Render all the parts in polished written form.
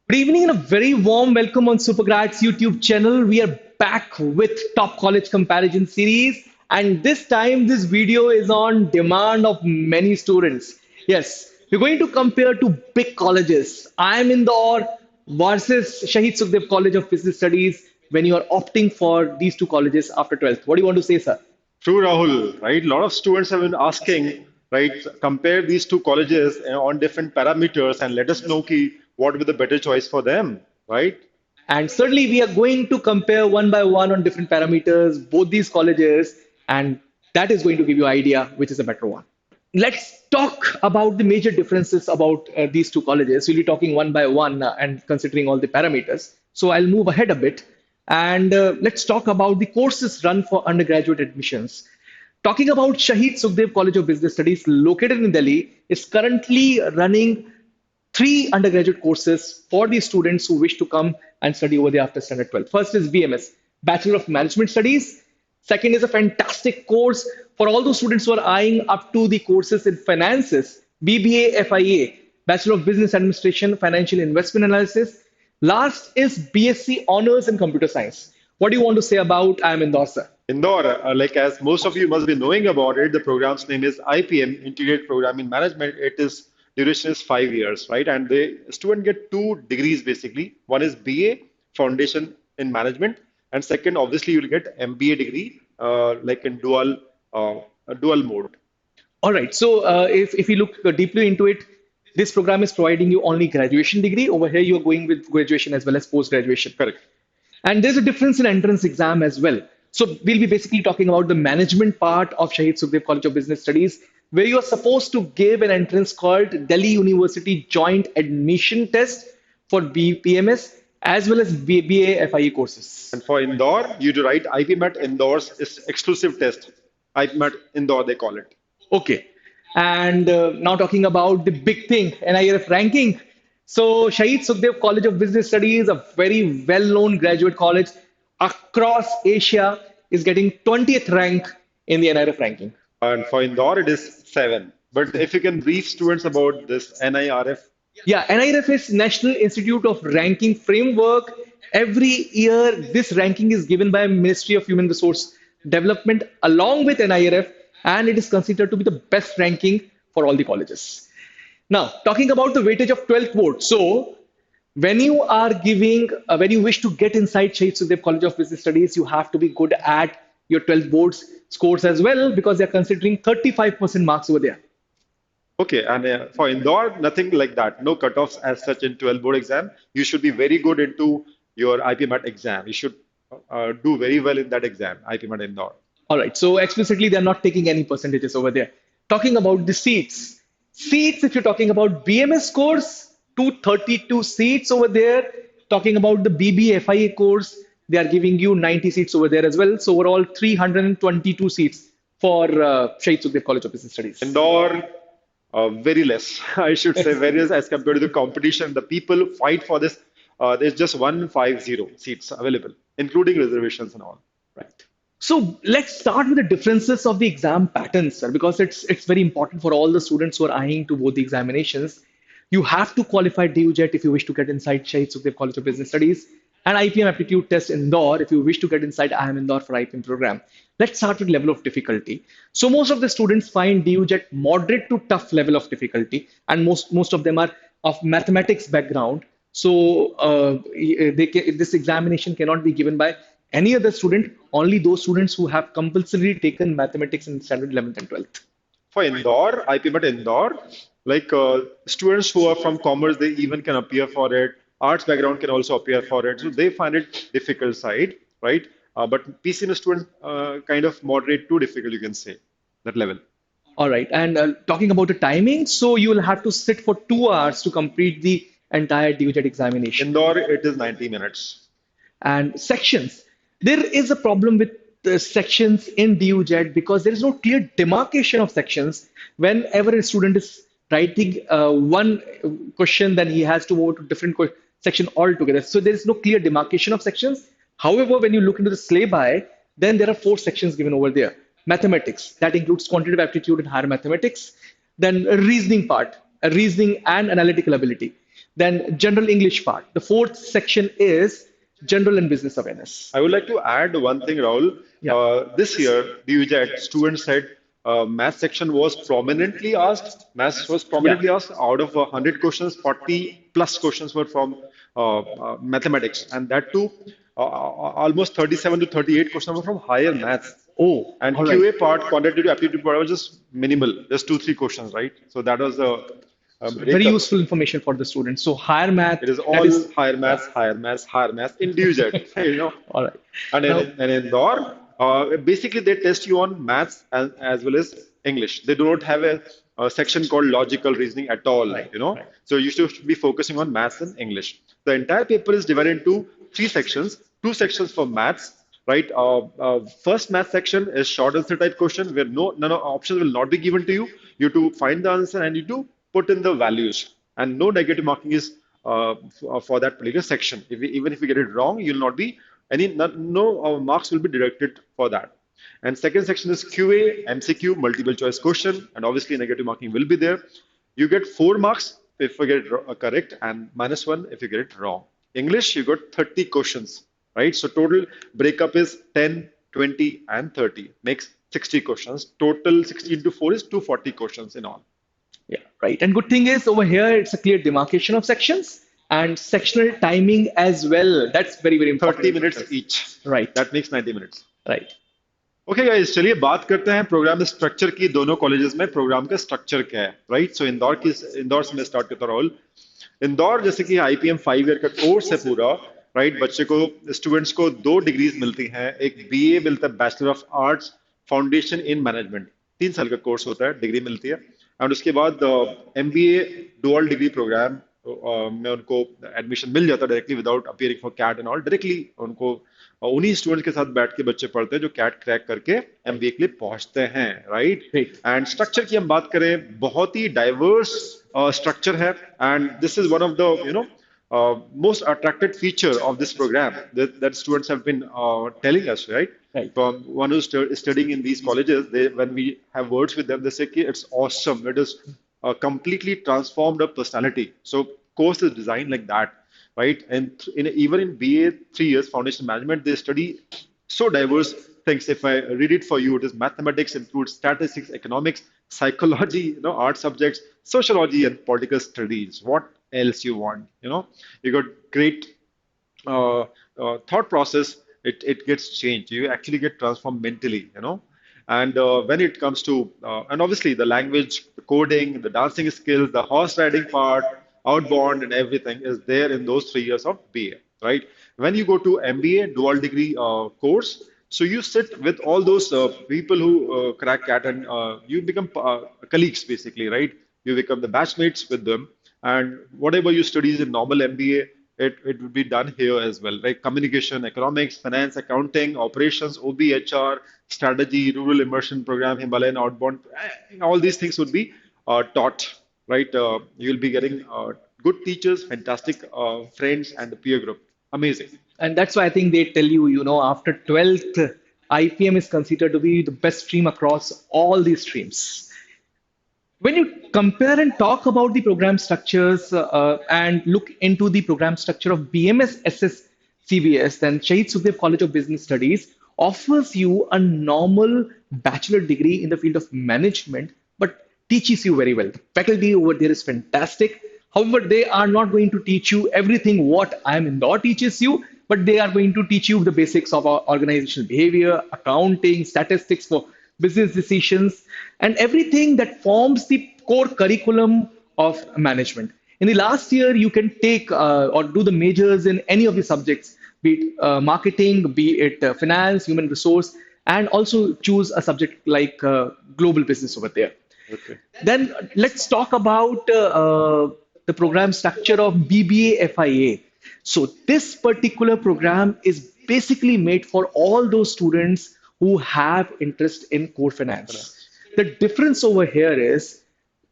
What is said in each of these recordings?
Good evening and a very warm welcome on Supergrads YouTube channel. We are back with top college comparison series, and this time this video is on demand of many students. Yes, we're going to compare two big colleges. I am Indore versus Shahid Sukhdev College of Business Studies when you are opting for these two colleges after 12th. What do you want to say, sir? True, Rahul, right? A lot of students have been asking, right, compare these two colleges on different parameters and let us know what would be the better choice for them, right? And certainly, we are going to compare one by one on different parameters, both these colleges, and that is going to give you idea which is a better one. Let's talk about the major differences about these two colleges. We'll be talking one by one and considering all the parameters. So I'll move ahead a bit and let's talk about the courses run for undergraduate admissions. Talking about Shahid Sukhdev College of Business Studies, located in Delhi, is currently running three undergraduate courses for the students who wish to come and study over there after standard 12. First is BMS, Bachelor of Management Studies. Second is a fantastic course for all those students who are eyeing up to the courses in finances, BBA, FIA, Bachelor of Business Administration, Financial Investment Analysis. Last is BSc Honors in Computer Science. What do you want to say about IIM Indore, sir? Indore, like as most of you must be knowing about it, the program's name is IPM, Integrated Programming Management. It is duration is 5 years, right? And the student get two degrees basically. One is BA, Foundation in Management, and second, obviously, you'll get MBA degree, like in dual mode. All right. So if you look deeply into it, this program is providing you only graduation degree. Over here, you're going with graduation as well as post graduation. Correct. And there's a difference in entrance exam as well. So we'll be basically talking about the management part of Shahid Sukhdev College of Business Studies, where you are supposed to give an entrance called Delhi University Joint Admission Test for BPMS as well as BA FIE courses. And for Indore, you do write IPMAT Indore's is exclusive test. IPMAT Indore, they call it. Okay. And now talking about the big thing, NIRF ranking. So Shahid Sukhdev College of Business Studies, a very well-known graduate college across Asia, is getting 20th rank in the NIRF ranking. And for Indore, it is 7. But if you can brief students about this NIRF, Yeah, NIRF is National Institute of Ranking Framework. Every year, this ranking is given by Ministry of Human Resource Development along with NIRF, and it is considered to be the best ranking for all the colleges. Now, talking about the weightage of 12th board. So, when you wish to get inside Shahid Sukhdev College of Business Studies, you have to be good at your 12th boards scores as well because they're considering 35% marks over there. okay, and for Indore, nothing like that. No cutoffs as such in 12 board exam. You should be very good into your IPMAT exam. You should do very well in that exam, IPMAT Indore. All right, so explicitly, they're not taking any percentages over there. Talking about the seats. Seats, if you're talking about BMS course, 232 seats over there. Talking about the BBFIA course, they are giving you 90 seats over there as well. So overall, 322 seats for Shahid Sukhdev College of Business Studies. Indore, very less, I should say, very less as compared to the competition. The people fight for this. There's just 150 seats available, including reservations and all. Right. So let's start with the differences of the exam patterns, sir, because it's very important for all the students who are eyeing to both the examinations. You have to qualify DUJET if you wish to get inside Shahid Sukhdev College of Business Studies, and IPM aptitude test Indore if you wish to get inside IIM Indore for IPM program. Let's start with level of difficulty. So most of the students find DUJET moderate to tough level of difficulty, and most of them are of mathematics background. So this examination cannot be given by any other student, only those students who have compulsorily taken mathematics in standard 11th and 12th. For Indore, IPMAT Indore, like students who are from commerce, they even can appear for it. Arts background can also appear for it. So they find it difficult side, right? But PCM student kind of moderate to difficult, you can say, that level. All right. And talking about the timing, so you will have to sit for 2 hours to complete the entire DUJET examination. Indore, it is 90 minutes. And sections. There is a problem with the sections in DUJET because there is no clear demarcation of sections. Whenever a student is writing one question, then he has to move to different section altogether. So there is no clear demarcation of sections. However, when you look into the syllabi, then there are four sections given over there. Mathematics, that includes quantitative aptitude and higher mathematics. Then a reasoning part, a reasoning and analytical ability. Then general English part. The fourth section is general and business awareness. I would like to add one thing, Rahul. Yeah. This year, the UJET students said math section was prominently asked. Maths was Yeah. prominently asked. Out of 100 questions, 40 plus questions were from mathematics, and that too, almost 37 to 38 questions were from higher maths. Oh, And all right. QA part, quantitative aptitude part, was just minimal, just two, three questions, right? So that was the Very breakup. useful information for the students. So higher math, It is that all is, higher yeah. maths, higher maths, higher maths in DUZ, you know. All right. And Now, in Indore, basically they test you on maths as well as English. They do not have a section called logical reasoning at all, right, you know. right. So you should be focusing on maths and English. The entire paper is divided into three sections, two sections for maths, right? First math section is short answer type question where none of options will not be given to you. You have to find the answer and you to put in the values, and no negative marking is for that particular section. Even if you get it wrong, you'll not be no marks will be deducted for that. And second section is QA, MCQ, multiple choice question, and obviously negative marking will be there. You get 4 marks if you get it correct, and -1 if you get it wrong. English, you got 30 questions, right? So total breakup is 10, 20, and 30. Makes 60 questions. Total 60 into 4 is 240 questions in all. yeah, right. And good thing is over here, it's a clear demarcation of sections and sectional timing as well. That's very, very important 30 in minutes practice. each. Right, That makes 90 minutes. right. Okay guys चलिए बात करते हैं programme structure की दोनों colleges में programme का structure क्या है राइट सो इंदौर से मैं स्टार्ट करता हूँ राहुल इंदौर जैसे कि आईपीएम 5 ईयर का कोर्स है पूरा राइट बच्चे को स्टूडेंट्स को 2 डिग्रीज मिलती हैं एक बीए मिलता है bachelor of arts foundation in management 3 साल का कोर्स होता है डिग्री मिलती है एंड उसके बाद एमबीए डुअल डिग्री प्रोग्राम में उनको एडमिशन मिल जाता है directly without appearing for CAT and all directly उनको उन्हीं स्टूडेंट के साथ बैठ के बच्चे पढ़ते हैं जो कैट क्रैक करके एमबीए के लिए पहुंचते हैं राइट Great. एंड स्ट्रक्चर की हम बात करें बहुत ही डाइवर्स स्ट्रक्चर है and this is one of the most attracted feature of this program that students have been telling us, right? Right. From one who's studying in these colleges, when we have words with them, they say, "Ki, it's awesome. It is completely transformed a personality." So course is designed like that, right? And even in BA 3 years foundation management, they study so diverse things. If I read it for you, it is mathematics, includes statistics, economics, psychology, art subjects, sociology, and political studies. What else you want? You got great thought process. It gets changed. You actually get transformed mentally. And when it comes to, and obviously the language, the coding, the dancing skills, the horse riding part, outbound, and everything is there in those 3 years of BA, right? When you go to MBA, dual degree course, so you sit with all those people who crack CAT and you become colleagues basically, right? You become the batchmates with them, and whatever you studies in normal MBA, it would be done here as well, like communication, economics, finance, accounting, operations, OBHR, strategy, rural immersion program, Himalayan outbound, all these things would be taught, right? You'll be getting good teachers, fantastic friends, and the peer group. Amazing. And that's why I think they tell you, after 12th, IPM is considered to be the best stream across all these streams. When you compare and talk about the program structures and look into the program structure of BMS SS CBS, then Shahid Sukhdev College of Business Studies offers you a normal bachelor degree in the field of management, but teaches you very well. The faculty over there is fantastic. However, they are not going to teach you everything what IIM Indore teaches you, but they are going to teach you the basics of our organizational behavior, accounting, statistics for business decisions, and everything that forms the core curriculum of management. In the last year, you can take or do the majors in any of the subjects, be it marketing, be it finance, human resource, and also choose a subject like global business over there. Okay. Then let's talk about the program structure of BBA FIA. So this particular program is basically made for all those students who have interest in core finance. The difference over here is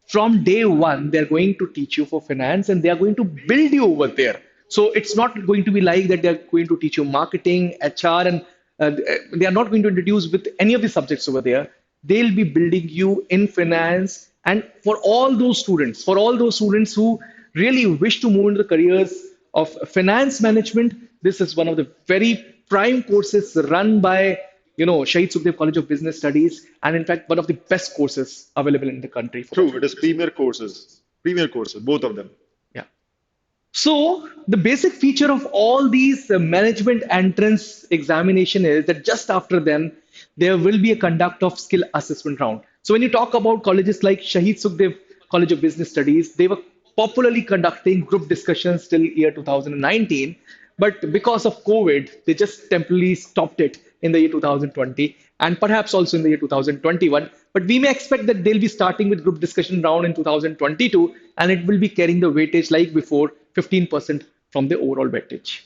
from day one, they're going to teach you for finance and they are going to build you over there. So it's not going to be like that they're going to teach you marketing, HR, and they are not going to introduce with any of the subjects over there. They'll be building you in finance. And for all those students who really wish to move into the careers of finance management, this is one of the very prime courses run by Shahid Sukhdev College of Business Studies, and in fact one of the best courses available in the country for True, it bachelor's is degree. premier courses, both of them. Yeah. So the basic feature of all these management entrance examination is that just after them, there will be a conduct of skill assessment round. So when you talk about colleges like Shahid Sukhdev College of Business Studies, they were popularly conducting group discussions till year 2019, but because of COVID, they just temporarily stopped it in the year 2020 and perhaps also in the year 2021. But we may expect that they'll be starting with group discussion round in 2022, and it will be carrying the weightage like before, 15% from the overall weightage.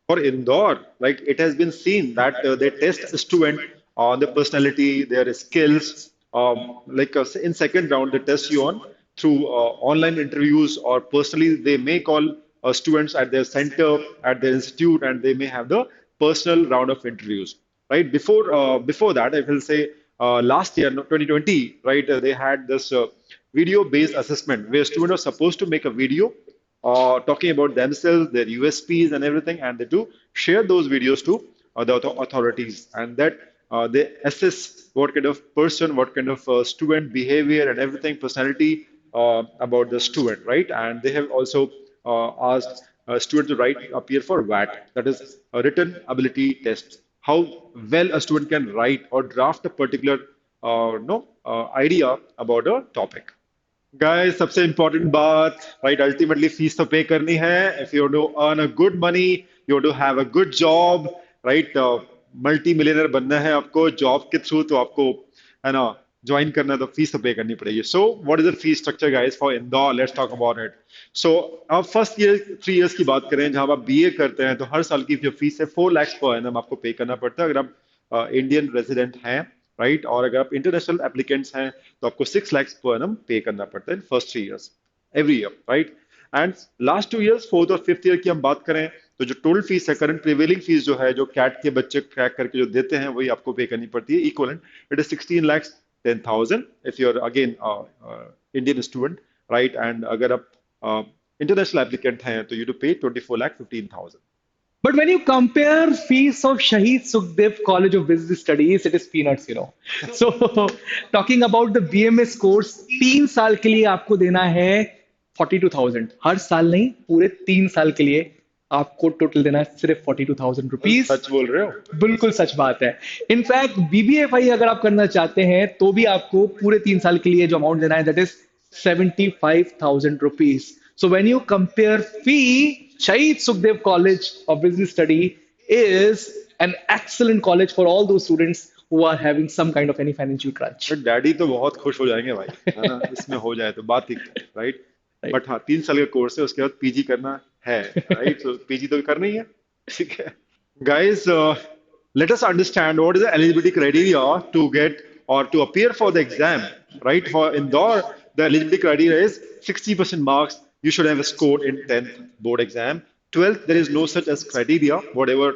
For Indore, like it has been seen that they test a student on their personality, their skills. In second round, they test you on through online interviews or personally. They may call students at their center, at their institute, and they may have the personal round of interviews. Right before that, I will say last year, no, 2020, right? They had this video-based assessment where students are supposed to make a video talking about themselves, their USPs and everything, and they do share those videos to the authorities, and that they assess what kind of person, what kind of student behavior and everything, personality about the student, right? And they have also asked students to write appear for WAT, that is a written ability test. How well a student can write or draft a particular no idea about a topic. Guys, सबसे important बात, right? Ultimately, fees तो pay करनी है. If you want to earn a good money, you want to have a good job, right? Multi millionaire बनना है आपको job के through तो आपको है ना ज्वाइन करना है तो फीस तो पे करनी पड़ेगी. So what is the fee structure, guys, for Indore? Let's talk about it. So आप फर्स्ट ईयर 3 इयर्स की बात करें जहां आप बीए करते हैं तो हर साल की जो फीस है 4 लाख पर एनम आपको पे करना पड़ता है अगर आप इंडियन रेजिडेंट हैं, राइट? और अगर आप इंटरनेशनल एप्लीकेंट्स हैं तो आपको 6 लाख पर एनम पे करना पड़ता है in first 3 years every year, right? And last 2 years, fourth और फिफ्थ ईयर की हम बात करें तो जो टोटल फीस है, करंट प्रिवेलिंग फीस जो है, जो कैट के बच्चे क्रैक करके जो देते हैं वही आपको पे करनी पड़ती है equivalent. It is 16 lakhs 10,000 if you're again Indian student, right? And अगर आप इंटरनेशनल एप्लीकेंट हैं तो यू टू पे 24 lakh 15,000. But when you compare fees of Shahid Sukhdev College of Business Studies, it is peanuts. So talking about the BMS course, 3 साल के लिए आपको देना है 42,000. हर साल नहीं, पूरे 3 साल के लिए आपको टोटल देना है सिर्फ 42,000 रुपीज. सच बोल रहे हो? बिल्कुल सच बात है. इनफैक्ट बीबीएफआई अगर आप करना चाहते हैं तो भी आपको पूरे 3 साल के लिए जो अमाउंट देना है that is 75,000 rupees. So when you compare fee, Shahid Sukhdev College of Business Study is an excellent college for all those students who are having some kind of any financial crunch. But daddy तो बहुत खुश हो जाएंगे भाई, है ना? इसमें हो जाए तो बात ही, राइट? Right. बट हाँ, 3 साल का कोर्स है, उसके बाद पीजी करना है, राइट? तो पीजी तो करना ही है, ठीक है. Guys, let us understand what is the eligibility criteria to get or to appear for the exam, right? For Indore, the eligibility criteria is 60% marks. You should have scored in 10th board exam. 12th, there is no such as criteria. Whatever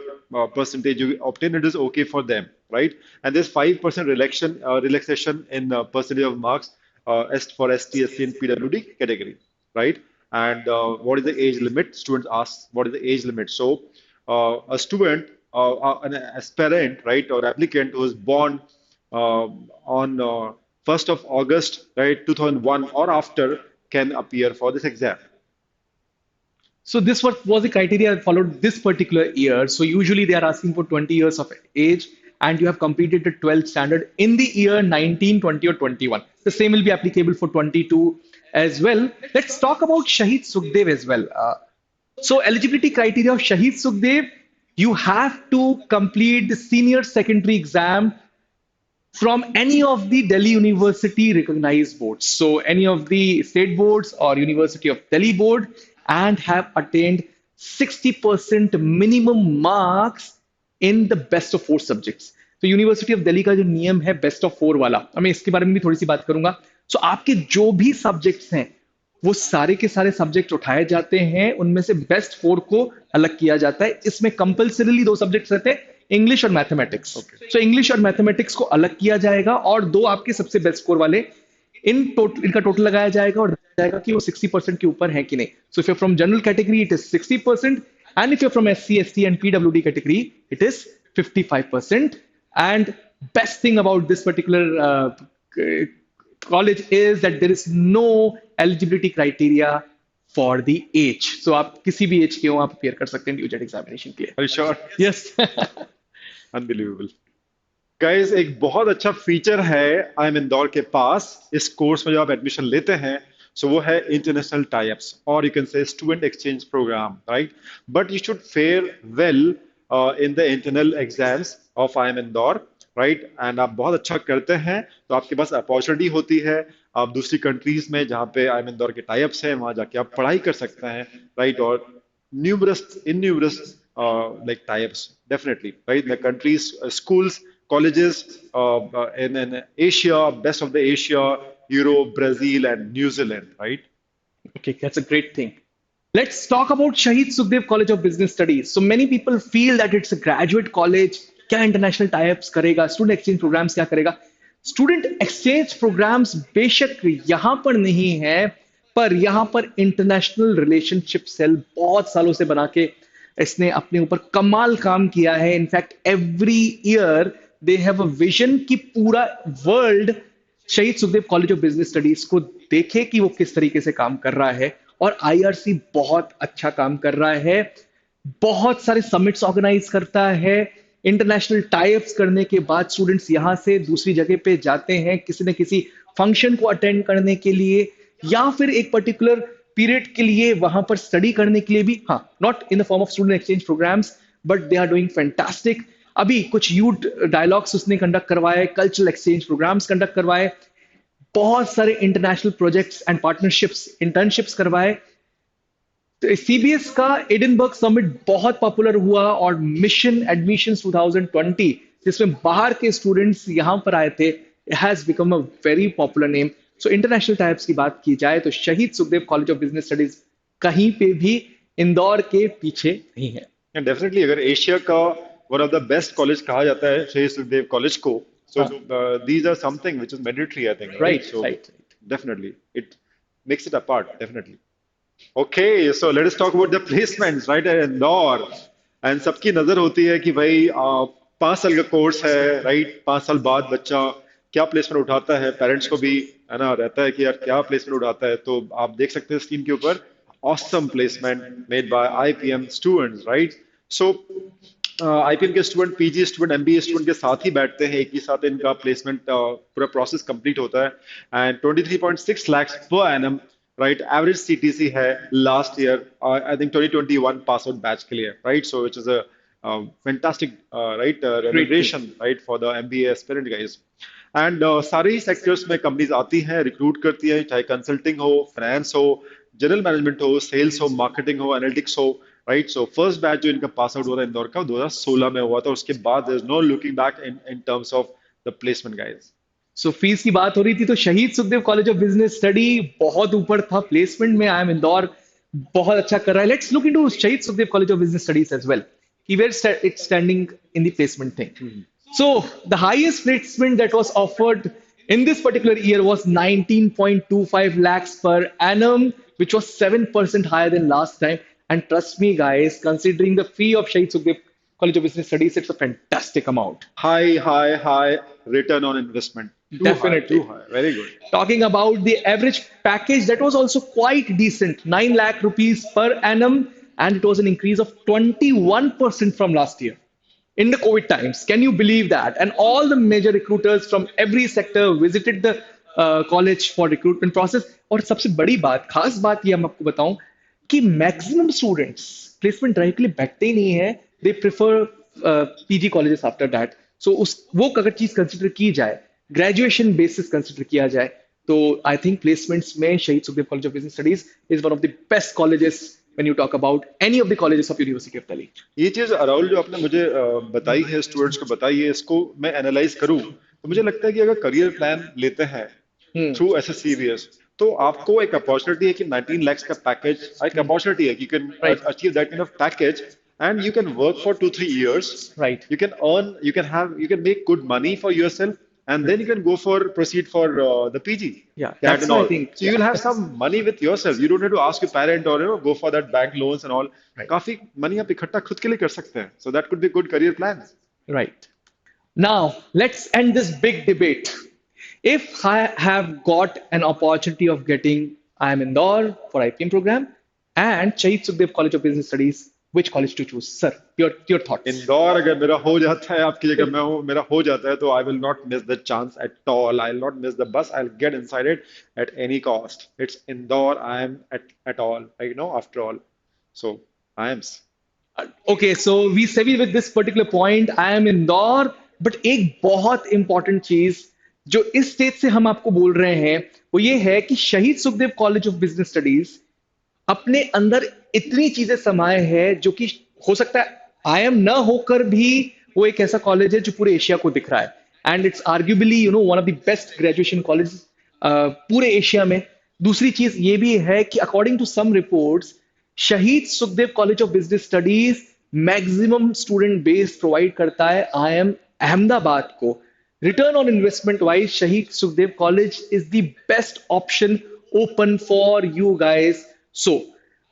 percentage you obtain, it is okay for them, right? And there's 5% relaxation in percentage of marks for ST, SC, and PWD category, right? And what is the age limit? Students ask, what is the age limit? So a student, an aspirant, right, or applicant who is born on 1st of August, right, 2001 or after can appear for this exam. So this was the criteria followed this particular year. So usually they are asking for 20 years of age and you have completed the 12th standard in the year 19, 20 or 21. The same will be applicable for 22 as well. Let's talk about Shahid Sukhdev as well. So eligibility criteria of Shahid Sukhdev, you have to complete the senior secondary exam from any of the Delhi University recognized boards. So any of the state boards or University of Delhi board, and have attained 60% minimum marks in the best of 4 subjects. तो university of Delhi का जो नियम है best of 4 वाला, मैं इसके बारे में भी थोड़ी सी बात करूंगा. सो आपके जो भी सब्जेक्ट्स हैं वो सारे के सारे सब्जेक्ट उठाए जाते हैं, उनमें से बेस्ट 4 को अलग किया जाता है. इसमें कंपल्सरीली 2 सब्जेक्ट्स रहते हैं, इंग्लिश और मैथमेटिक्स. सो इंग्लिश और मैथमेटिक्स को अलग किया जाएगा और 2 आपके सबसे बेस्ट स्कोर वाले इनका टोटल लगाया जाएगा और जाएगा कि वो 60% के ऊपर है कि नहीं. So if you from general category it is 60%, and if you from SC, ST and PWD category it is 55%. And best thing about this particular college is that there is no eligibility criteria for the age. So आप किसी भी as के हो आप appear कर सकते हैं due jet examination के लिए. Are you sure? Yes. Unbelievable. Guys एक बहुत अच्छा फीचर है आई एम इंदौर के पास इस कोर्स में जो आप एडमिशन लेते हैं. सो वो है इंटरनेशनल टाइप्स और you can say student exchange program, right. But you should fare well in the internal exams of I M Indore, right. And आप बहुत अच्छा करते हैं तो आपके पास अपॉर्चुनिटी होती है. आप दूसरी कंट्रीज में जहाँ पे आई एम इंदौर के टाइप्स हैं वहां जाके आप पढ़ाई कर सकते हैं, राइट. और numerous like types definitely, right. The countries, schools, colleges in Asia, best of the Asia, Europe, Brazil and New Zealand, right. Okay, that's a great thing. Let's talk about Shahid Sukhdev College of Business Studies. So many people feel that it's a graduate college. क्या international types करेगा, student exchange programmes क्या करेगा? Student exchange programmes बेशक यहाँ पर नहीं है, पर यहाँ पर इंटरनेशनल रिलेशनशिप सेल बहुत सालों से बना के इसने अपने ऊपर कमाल काम किया है. In fact every year they have a vision कि पूरा वर्ल्ड शहीद Sukhdev college of business studies को देखे कि वो किस तरीके से काम कर रहा है. और IRC बहुत अच्छा काम कर रहा है, बहुत सारे समिट्स ऑर्गेनाइज करता है. इंटरनेशनल टाइप्स करने के बाद स्टूडेंट्स यहाँ से दूसरी जगह पे जाते हैं किसी न किसी फंक्शन को अटेंड करने के लिए या फिर एक पर्टिकुलर पीरियड के लिए वहां पर स्टडी करने के लिए भी. हाँ, not in the form of student exchange programs but they are doing fantastic. अभी कुछ यूथ डायलॉग्स उसने कंडक्ट करवाए, कल्चरल एक्सचेंज प्रोग्राम्स कंडक्ट करवाए, बहुत सारे international projects and partnerships internships करवाए. तो CBS का एडिनबर्ग समिट बहुत पॉपुलर हुआ और मिशन एडमिशंस 2020 जिसमें बाहर के स्टूडेंट्स यहां पर आए थे, has become a very popular name. So international types की बात की जाए तो Shaheed Sukhdev college of business studies कहीं पे भी इंदौर के पीछे नहीं है. डेफिनेटली अगर एशिया का one of the best college कहा जाता है शहीद सुखदेव कॉलेज को, so these are something which is mandatory I think, right. So right. definitely it makes it apart, definitely. Okay, so let us talk about the placements, right? at Indore. And सबकी नजर होती है कि भाई 5 साल का course है, right. 5 साल बाद बच्चा क्या प्लेसमेंट उठाता है, पेरेंट्स को भी है ना रहता है कि यार क्या प्लेसमेंट उठाता है. तो आप देख सकते हैं स्क्रीन के ऊपर awesome placement made by IPM students, right? So IPM के student, PG student, MBA student के साथ ही बैठते हैं, एक ही साथ इनका प्लेसमेंट पूरा प्रोसेस कंप्लीट होता है. And 23.6 lakhs per annum, right. Average CTC है last year I think 2021 pass out batch के लिए, right. So which is a fantastic right remuneration, right, for the MBA aspirant guys. And सारे ही sectors में companies आती हैं, recruit करती हैं, चाहे कंसल्टिंग हो, फाइनेंस हो, जनरल मैनेजमेंट हो, सेल्स हो, मार्केटिंग हो, एनालिटिक्स हो, राइट. सो फर्स्ट बैच जो इनका पास आउट हुआ था इंदौर का 2016 में हुआ था. उसके बाद there is no looking back in terms of the placement guys. So fees की बात हो रही थी तो Shaheed Sukhdev college of business study बहुत ऊपर था प्लेसमेंट में. आई एम इंदौर बहुत अच्छा कर रहा है. Let's look into Shaheed Sukhdev college of business studies as well कि where it's standing in the placement thing. So the highest placement that was offered in this particular year was 19.25 lakhs per annum, which was 7% higher than last time. And trust me guys, considering the fee of Shahid Sukhdev College of Business Studies, it's a fantastic amount. High return on investment. Definitely. Too high. Very good. Talking about the average package, that was also quite decent, 9 lakh rupees per annum, and it was an increase of 21% from last year in the COVID times. Can you believe that? And all the major recruiters from every sector visited the college for recruitment process. और सबसे बड़ी बात, खास बात ये हम आपको बताऊं कि मैक्सिमम स्टूडेंट्स प्लेसमेंट ड्राइव के लिए बैठते ही नहीं है. They prefer PG colleges after that. So उस वो अगर चीज कंसिडर की जाए, ग्रेजुएशन बेसिस कंसिडर किया जाए, तो आई थिंक प्लेसमेंट्स में शहीद Sukhdev college of business studies is one of the best colleges when you talk about any of the colleges of University of Delhi. ये चीज राहुल जो आपने मुझे बताई है, स्टूडेंट्स को बताई है, इसको मैं एनालाइज करूं तो मुझे लगता है कि अगर करियर प्लान लेते हैं थ्रू SSCBS तो आपको एक अपॉर्चुनिटी है कि 19 lakhs का पैकेज एक अपॉर्चुनिटी है कि you can achieve that kind of package and you can work for 2-3 years. Right. You can earn, you can make good money for yourself, and then you can go for proceed for the PG, Yeah, CAT that's and why I all. think, So you yeah, will have that's some money with yourself. You don't have to ask your parent or go for that bank loans and all. right. काफी money आप इकट्ठा खुद के लिए कर सकते हैं. So that could be good career plans. Right. Now, let's end this big debate. If I have got an opportunity of getting IIM Indore for IPM program and Shahid Sukhdev College of Business Studies, which college to choose? Sir, your thoughts. Indore अगर मेरा हो जाता है आपकी जगह मैं हूँ मेरा हो जाता है तो I will not miss the chance at all I will not miss the bus I will get inside it at any cost it's Indore I am at all I know after all so I am Okay, so we settle with this particular point. I am Indore, but एक बहुत important चीज जो इस stage से हम आपको बोल रहे हैं वो ये है कि शहीद Sukhdev college of business studies अपने अंदर इतनी चीजें समाये हैं जो कि हो सकता है आईएम न होकर भी वो एक ऐसा कॉलेज है जो पूरे एशिया को दिख रहा है and it's arguably one of the best graduation college पूरे एशिया में। दूसरी चीज ये भी है कि अकॉर्डिंग टू सम रिपोर्ट्स शहीद Sukhdev college of business studies maximum student base provide करता है आईएम अहमदाबाद को। Return on investment wise Shaheed Sukhdev college is the best option open for you guys. So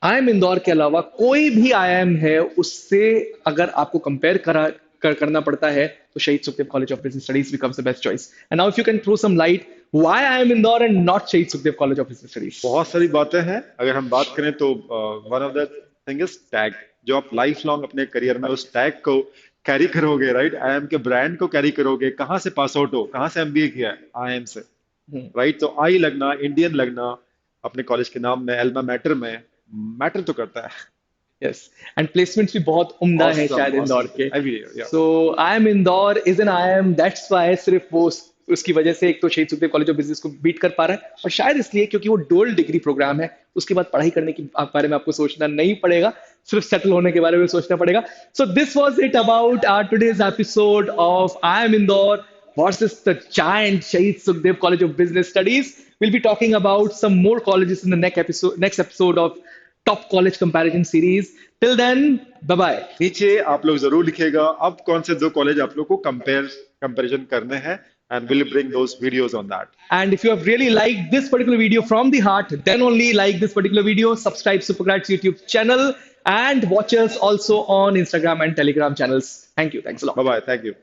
I M Indore के अलावा कोई भी आईएम है उससे अगर आपको कंपेयर करना पड़ता है तो Shaheed Sukhdev college of business studies becomes the best choice. And now if you can throw some light why IIM Indore and not Shaheed Sukhdev college of business studies. बहुत सारी बातें हैं अगर हम बात करें तो one of the thing is tag जो आप लाइफ लॉन्ग अपने करियर में उस टैग को कैरी करोगे राइट आई एम के ब्रांड को कैरी करोगे कहाँ से पास आउट हो कहाँ से एमबीए किया है आई एम से राइट तो आई लगना इंडियन लगना अपने कॉलेज के नाम में एल्मा मैटर में मैटर तो करता है यस एंड प्लेसमेंट्स भी बहुत उम्दा है awesome शायद इंदौर awesome के। every year yeah so I M Indore is an I am that's why सिर्फ वो उसकी वजह से एक तो Shaheed Sukhdev college of business को बीट कर पा रहा है और शायद इसलिए क्योंकि वो डुअल डिग्री प्रोग्राम है उसके बाद पढ़ाई करने के बारे में आपको सोचना नहीं पड़ेगा सिर्फ सेटल होने के बारे में सोचना पड़ेगा। So this was it about our today's episode of I M Indore versus the giant Shahid Sukhdev College of Business Studies. We'll be talking about some more colleges in the next episode of Top College Comparison Series. Till then, bye-bye. नीचे आप लोग जरूर लिखिएगा अब कौन से दो college आप लोग को कंपैरिजन करने हैं and we'll bring those videos on that. And if you have really liked this particular video from the heart, then only like this particular video, subscribe Supergrads YouTube channel and watch us also on Instagram and Telegram channels. Thank you. Thanks a lot. Bye bye. Thank you.